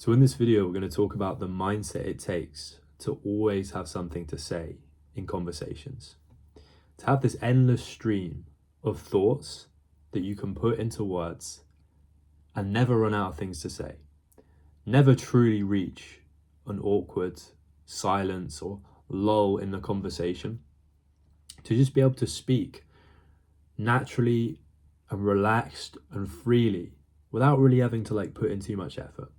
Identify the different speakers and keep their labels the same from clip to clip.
Speaker 1: So in this video, we're going to talk about the mindset it takes to always have something to say in conversations. To have this endless stream of thoughts that you can put into words and never run out of things to say. Never truly reach an awkward silence or lull in the conversation. To just be able to speak naturally and relaxed and freely without really having to put in too much effort.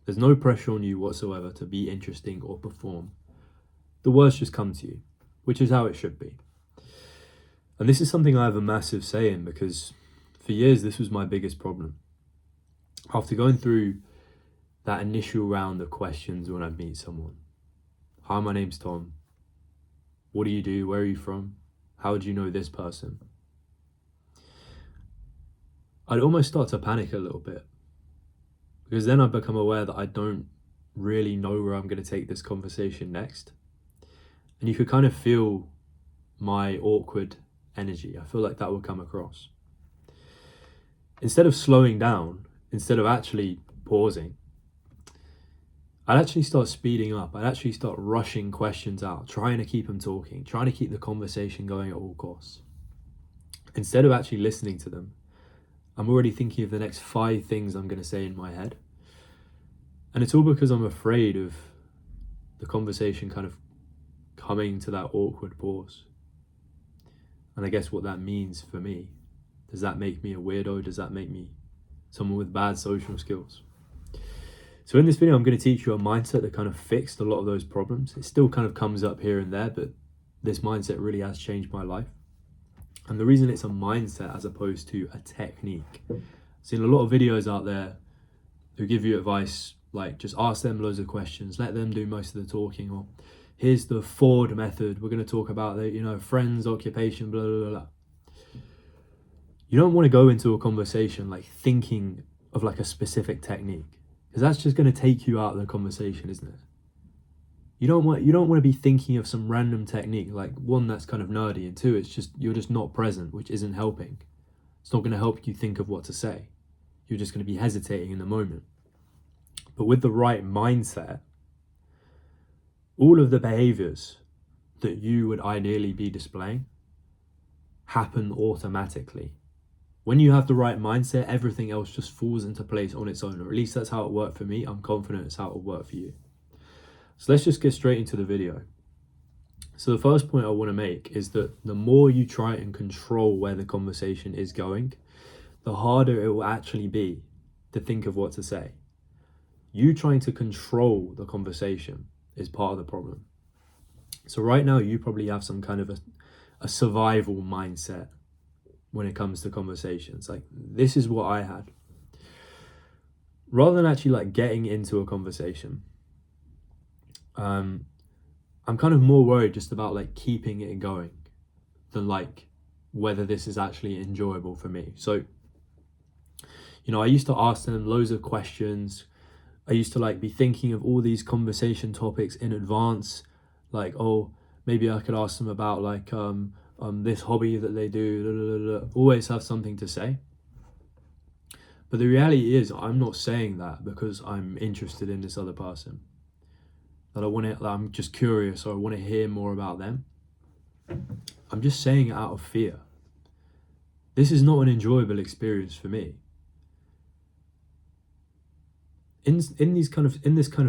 Speaker 1: There's no pressure on you whatsoever to be interesting or perform. The words just come to you, which is how it should be. And this is something I have a massive say in, because for years this was my biggest problem. After going through that initial round of questions when I meet someone. Hi, my name's Tom. What do you do? Where are you from? How do you know this person? I'd almost start to panic a little bit, because then I've become aware that I don't really know where I'm going to take this conversation next. And you could kind of feel my awkward energy. I feel like that will come across. Instead of slowing down, instead of actually pausing, I'd actually start speeding up. I'd actually start rushing questions out, trying to keep them talking, trying to keep the conversation going at all costs. Instead of actually listening to them, I'm already thinking of the next 5 things I'm going to say in my head. And it's all because I'm afraid of the conversation kind of coming to that awkward pause. And I guess what that means for me, does that make me a weirdo? Does that make me someone with bad social skills? So in this video, I'm going to teach you a mindset that kind of fixed a lot of those problems. It still kind of comes up here and there, but this mindset really has changed my life. And the reason it's a mindset as opposed to a technique. I've seen a lot of videos out there who give you advice like just ask them loads of questions, let them do most of the talking, or here's the Ford method. We're going to talk about the, friends, occupation, blah, blah, blah. You don't want to go into a conversation thinking of a specific technique, because that's just going to take you out of the conversation, isn't it? You don't want to be thinking of some random technique, one that's kind of nerdy, and 2, it's just you're just not present, which isn't helping. It's not going to help you think of what to say. You're just going to be hesitating in the moment. But with the right mindset, all of the behaviors that you would ideally be displaying happen automatically. When you have the right mindset, everything else just falls into place on its own, or at least that's how it worked for me. I'm confident it's how it will work for you. So let's just get straight into the video. So the first point I want to make is that the more you try and control where the conversation is going, the harder it will actually be to think of what to say. You trying to control the conversation is part of the problem. So right now you probably have some kind of a survival mindset when it comes to conversations. This is what I had. Rather than actually getting into a conversation, I'm kind of more worried just about keeping it going than whether this is actually enjoyable for me. So, I used to ask them loads of questions. I used to be thinking of all these conversation topics in advance, oh, maybe I could ask them about this hobby that they do, blah, blah, blah. Always have something to say. But the reality is I'm not saying that because I'm interested in this other person, that I'm just curious, or I want to hear more about them. I'm just saying it out of fear. This is not an enjoyable experience for me. In this kind of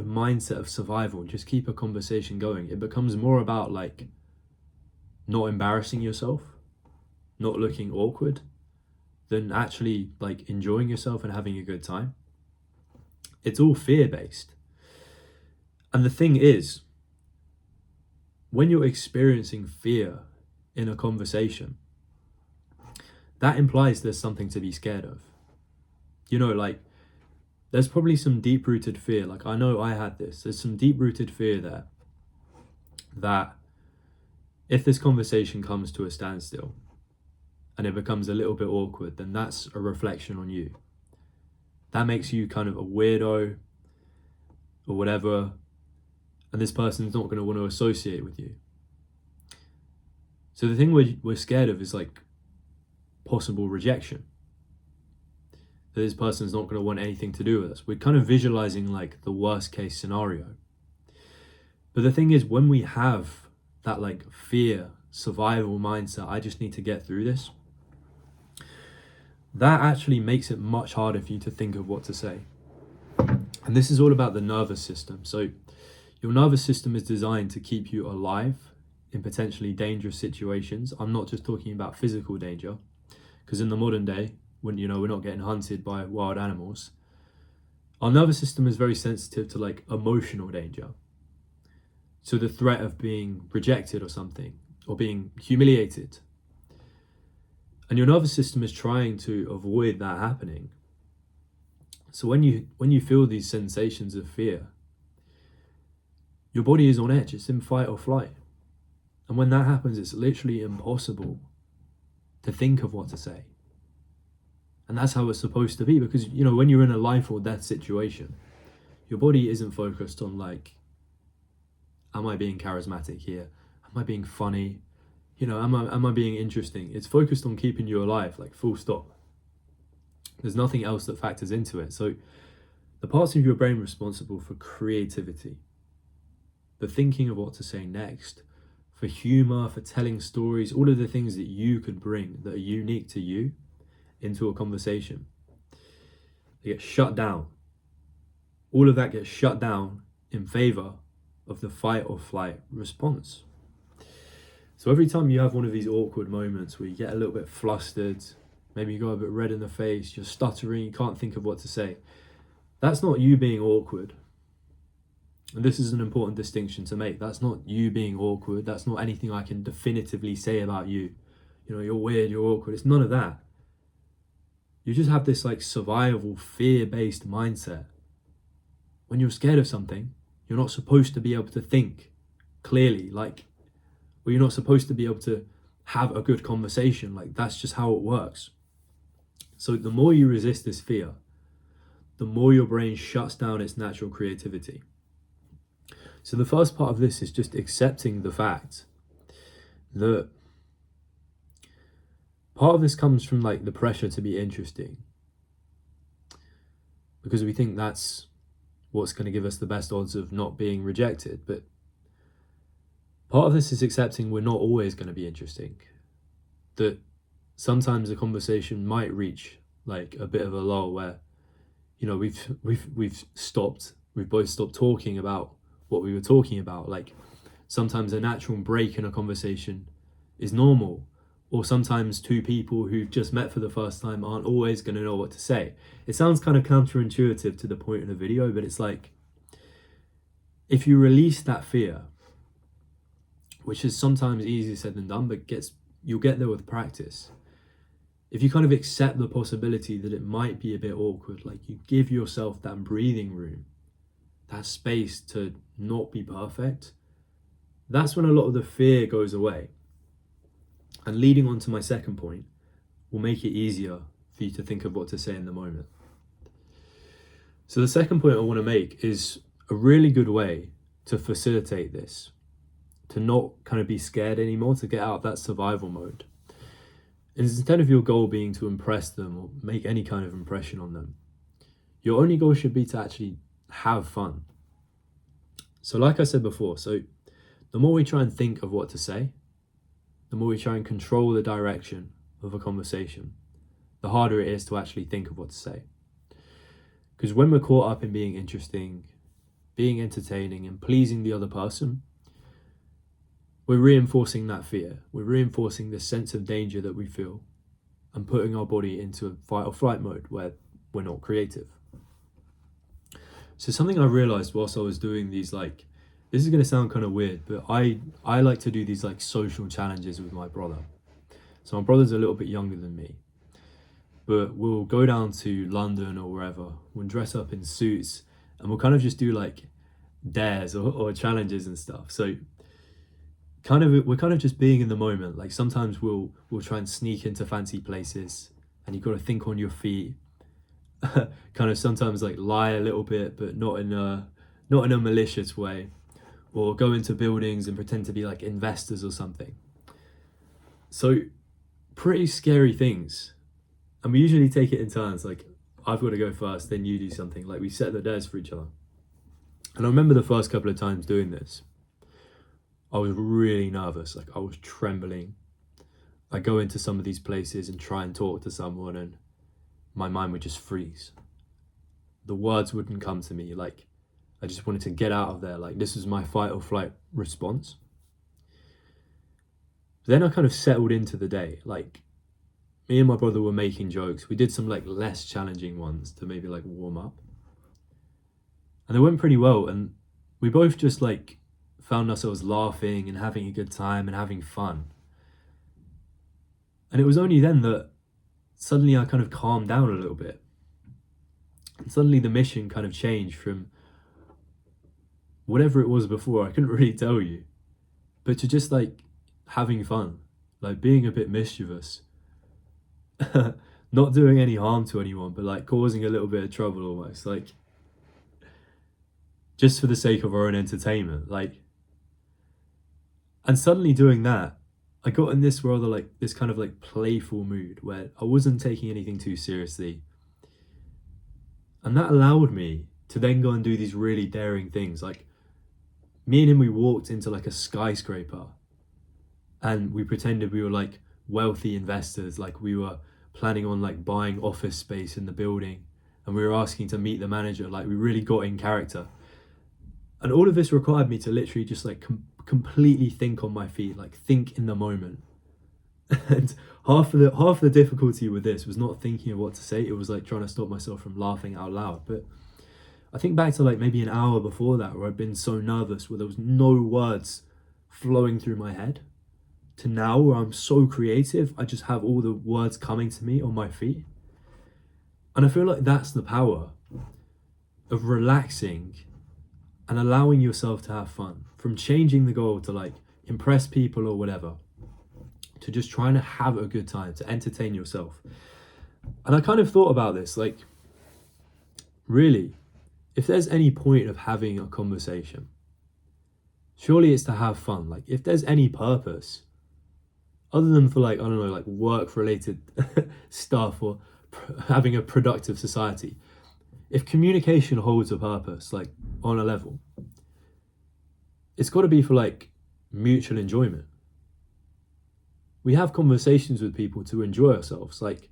Speaker 1: mindset of survival, just keep a conversation going, it becomes more about not embarrassing yourself, not looking awkward, than actually enjoying yourself and having a good time. It's all fear-based. And the thing is, when you're experiencing fear in a conversation, that implies there's something to be scared of. There's probably some deep-rooted fear. I know I had this. There's some deep-rooted fear there that if this conversation comes to a standstill and it becomes a little bit awkward, then that's a reflection on you. That makes you kind of a weirdo or whatever, and this person's not going to want to associate with you. So the thing we're scared of is possible rejection. that this person's not going to want anything to do with us. We're kind of visualizing like the worst case scenario. But the thing is, when we have that like fear, survival mindset, I just need to get through this, that actually makes it much harder for you to think of what to say. And this is all about the nervous system. So your nervous system is designed to keep you alive in potentially dangerous situations. I'm not just talking about physical danger, because in the modern day, when we're not getting hunted by wild animals, our nervous system is very sensitive to like emotional danger. So the threat of being rejected or something, or being humiliated. And your nervous system is trying to avoid that happening. So when you feel these sensations of fear, your body is on edge, it's in fight or flight. And when that happens, it's literally impossible to think of what to say. And that's how it's supposed to be, because when you're in a life or death situation, your body isn't focused on like, am I being charismatic here? Am I being funny? Am I being interesting? It's focused on keeping you alive, like full stop. There's nothing else that factors into it. So the parts of your brain responsible for creativity, the thinking of what to say next, for humor, for telling stories, all of the things that you could bring that are unique to you into a conversation, they get shut down. All of that gets shut down in favor of the fight or flight response. So every time you have one of these awkward moments where you get a little bit flustered, maybe you go a bit red in the face, you're stuttering, you can't think of what to say, that's not you being awkward. And this is an important distinction to make. That's not you being awkward. That's not anything I can definitively say about you. You're weird, you're awkward. It's none of that. You just have this like survival, fear-based mindset. When you're scared of something, you're not supposed to be able to think clearly, or you're not supposed to be able to have a good conversation. Like, that's just how it works. So the more you resist this fear, the more your brain shuts down its natural creativity. So the first part of this is just accepting the fact that part of this comes from like the pressure to be interesting, because we think that's what's going to give us the best odds of not being rejected. But part of this is accepting we're not always going to be interesting, that sometimes a conversation might reach like a bit of a lull where we've both stopped talking about what we were talking about. Like, sometimes a natural break in a conversation is normal, or sometimes two people who've just met for the first time aren't always going to know what to say. It sounds kind of counterintuitive to the point in the video, but it's like, if you release that fear, which is sometimes easier said than done, but you'll get there with practice. If you kind of accept the possibility that it might be a bit awkward, like you give yourself that breathing room, that space to not be perfect, that's when a lot of the fear goes away. And leading on to my second point will make it easier for you to think of what to say in the moment. So the second point I want to make is a really good way to facilitate this, to not kind of be scared anymore, to get out of that survival mode. And instead of your goal being to impress them or make any kind of impression on them, your only goal should be to actually have fun. So like I said before, so the more we try and think of what to say, the more we try and control the direction of a conversation, the harder it is to actually think of what to say. Because when we're caught up in being interesting, being entertaining, and pleasing the other person, we're reinforcing that fear. We're reinforcing the sense of danger that we feel and putting our body into a fight or flight mode where we're not creative. So something I realized whilst I was doing these, this is going to sound kind of weird, but I like to do these social challenges with my brother. So my brother's a little bit younger than me, but we'll go down to London or wherever, we'll dress up in suits, and we'll kind of just do dares or challenges and stuff. So we're kind of just being in the moment. Like, sometimes we'll try and sneak into fancy places, and you've got to think on your feet. Kind of sometimes lie a little bit, but not in a malicious way, or go into buildings and pretend to be investors or something. So pretty scary things, and we usually take it in turns. I've got to go first, then you do something. Like we set the dares for each other. And I remember the first couple of times doing this, I was really nervous. Like I was trembling. I go into some of these places and try and talk to someone, and my mind would just freeze. The words wouldn't come to me. Like I just wanted to get out of there. Like this was my fight or flight response. Then I kind of settled into the day. Like me and my brother were making jokes. We did some like less challenging ones to maybe like warm up. And they went pretty well. And we both just like found ourselves laughing and having a good time and having fun. And it was only then that suddenly I kind of calmed down a little bit. And suddenly the mission kind of changed from whatever it was before, I couldn't really tell you, but to just like having fun, like being a bit mischievous, not doing any harm to anyone, but like causing a little bit of trouble almost, like just for the sake of our own entertainment. Like, and suddenly doing that, I got in this rather like this kind of like playful mood where I wasn't taking anything too seriously. And that allowed me to then go and do these really daring things. Like me and him, we walked into like a skyscraper and we pretended we were like wealthy investors. Like we were planning on like buying office space in the building, and we were asking to meet the manager. Like we really got in character. And all of this required me to literally just like completely think on my feet, like think in the moment. And half of the difficulty with this was not thinking of what to say. It was like trying to stop myself from laughing out loud. But I think back to like maybe an hour before that, where I'd been so nervous, where there was no words flowing through my head, to now where I'm so creative, I just have all the words coming to me on my feet. And I feel like that's the power of relaxing and allowing yourself to have fun, from changing the goal to like impress people or whatever, to just trying to have a good time, to entertain yourself. And I kind of thought about this, like, really, if there's any point of having a conversation, surely it's to have fun. Like, if there's any purpose, other than for like, I don't know, like work related stuff or having a productive society, if communication holds a purpose, like on a level, it's got to be for like mutual enjoyment. We have conversations with people to enjoy ourselves, like,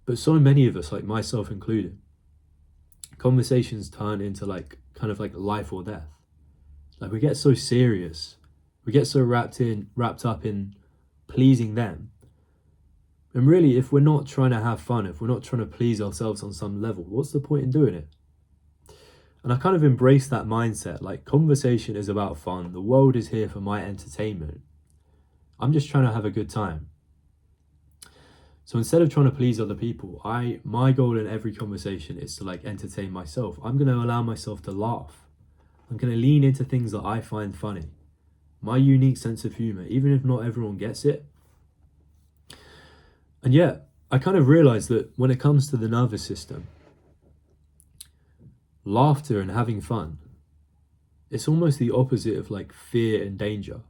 Speaker 1: but so many of us, like myself included, conversations turn into like kind of like life or death. Like we get so serious, we get so wrapped up in pleasing them. And really, if we're not trying to have fun, if we're not trying to please ourselves on some level, what's the point in doing it? And I kind of embrace that mindset. Like, conversation is about fun. The world is here for my entertainment. I'm just trying to have a good time. So instead of trying to please other people, my goal in every conversation is to like entertain myself. I'm going to allow myself to laugh. I'm going to lean into things that I find funny. My unique sense of humor, even if not everyone gets it. And yeah, I kind of realized that when it comes to the nervous system, laughter and having fun, it's almost the opposite of like fear and danger.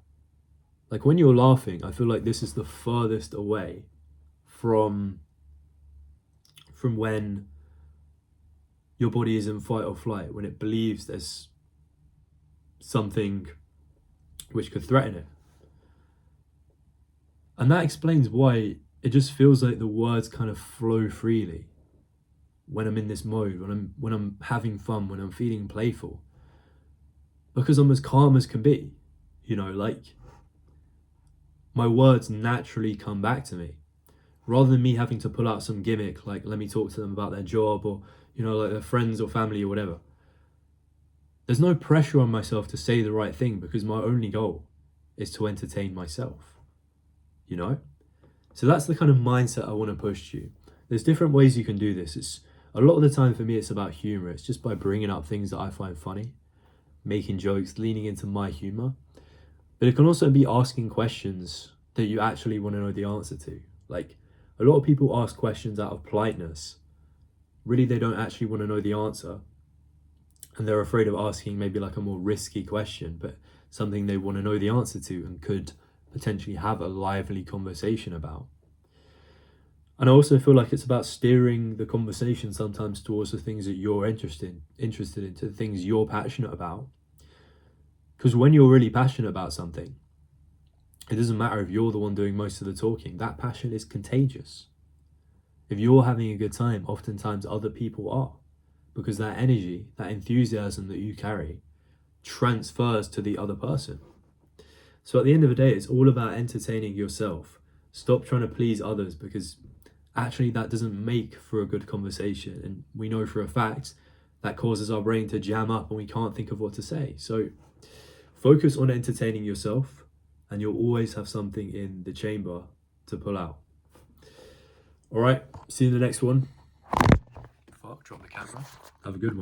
Speaker 1: Like when you're laughing, I feel like this is the furthest away from when your body is in fight or flight, when it believes there's something which could threaten it. And that explains why it just feels like the words kind of flow freely when I'm in this mode, when I'm having fun, when I'm feeling playful, because I'm as calm as can be. You know, like my words naturally come back to me, rather than me having to pull out some gimmick, like let me talk to them about their job or, you know, like their friends or family or whatever. There's no pressure on myself to say the right thing, because my only goal is to entertain myself, you know? So that's the kind of mindset I want to push to you. There's different ways you can do this. It's a lot of the time for me, it's about humor. It's just by bringing up things that I find funny, making jokes, leaning into my humor. But it can also be asking questions that you actually want to know the answer to. Like, a lot of people ask questions out of politeness. Really, they don't actually want to know the answer. And they're afraid of asking maybe like a more risky question, but something they want to know the answer to and could potentially have a lively conversation about. And I also feel like it's about steering the conversation sometimes towards the things that you're interested in, to the things you're passionate about. Because when you're really passionate about something, it doesn't matter if you're the one doing most of the talking. That passion is contagious. If you're having a good time, oftentimes other people are, because that energy, that enthusiasm that you carry transfers to the other person. So at the end of the day, it's all about entertaining yourself. Stop trying to please others, because actually that doesn't make for a good conversation. And we know for a fact that causes our brain to jam up and we can't think of what to say. So focus on entertaining yourself and you'll always have something in the chamber to pull out. All right, see you in the next one. Fuck, drop the camera. Have a good one.